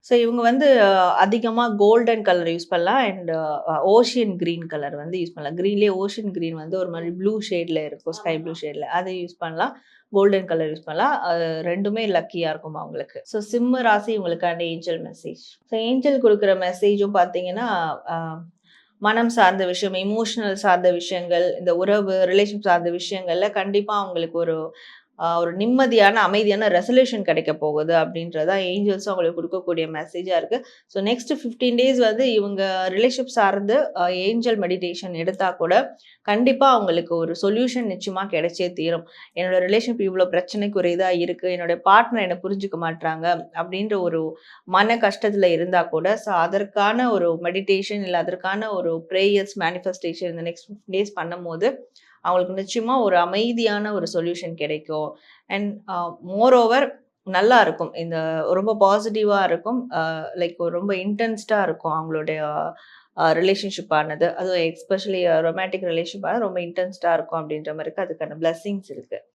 So இவங்க வந்து அதிகமா கோல்டன் கலர் யூஸ் பண்ணலாம். அண்ட் ஓஷியன் கிரீன் கலர் வந்து யூஸ் பண்ணலாம். கிரீன்லேயே ஓஷியன் கிரீன் வந்து ஒரு மாரி ப்ளூ ஷேட்ல இருக்கும். ஸ்கை ப்ளூ ஷேட்ல. அதை யூஸ் பண்ணலாம். கோல்டன் கலர் யூஸ் பண்ணலாம். 2மே லக்கியா இருக்குமா உங்களுக்கு. ஸோ சிம்ம ராசி உங்களுக்கான ஏஞ்சல் மெசேஜ். ஸோ ஏஞ்சல் குடுக்குற மெசேஜும் பார்த்தீங்கன்னா, அ மனம் சார்ந்த விஷயம், எமோஷனல் சார்ந்த விஷயங்கள், இந்த உறவு, ரிலேஷன் சார்ந்த விஷயங்கள்ல கண்டிப்பா அவங்களுக்கு ஒரு நிம்மதியான, அமைதியான ரெசல்யூஷன் கிடைக்க போகுது அப்படின்றது தான் ஏஞ்சல்ஸும் அவங்களுக்கு குடுக்கக்கூடிய மெசேஜா இருக்கு. ஸோ நெக்ஸ்ட் 15 டேஸ் வந்து இவங்க ரிலேஷன்ஷிப் சார்ந்து ஏஞ்சல் மெடிடேஷன் எடுத்தா கூட, கண்டிப்பா அவங்களுக்கு ஒரு சொல்யூஷன் நிச்சயமா கிடைச்சே தீரும். என்னோட ரிலேஷன்ஷிப் இவ்ளோ பிரச்சனைக்குரியதா இருக்கு. என்னோட பார்ட்னர் என்ன புரிஞ்சுக்க மாட்றாங்க அப்படின்ற ஒரு மன கஷ்டத்துல இருந்தா கூட, ஸோ அதற்கான ஒரு மெடிடேஷன் இல்ல அதற்கான ஒரு பிரேயர்ஸ் மேனிஃபெஸ்டேஷன் இந்த நெக்ஸ்ட் 15 டேஸ் பண்ணும்போது, அவங்களுக்கு நிச்சயமா ஒரு அமைதியான ஒரு சொல்யூஷன் கிடைக்கும். அண்ட் மோர் ஓவர் நல்லா இருக்கும். இந்த ரொம்ப பாசிட்டிவா இருக்கும். லைக் ரொம்ப இன்டென்ஸ்டா இருக்கும் அவங்களுடைய ரிலேஷன்ஷிப் ஆனது. அதுவும் எஸ்பெஷலி ரொமான்டிக் ரிலேஷன்ஷிப் ஆனது ரொம்ப இன்டென்ஸ்டா இருக்கும் அப்படின்ற மாரி இருக்கு. அதுக்கான பிளெஸ்ஸிங்ஸ் இருக்கு.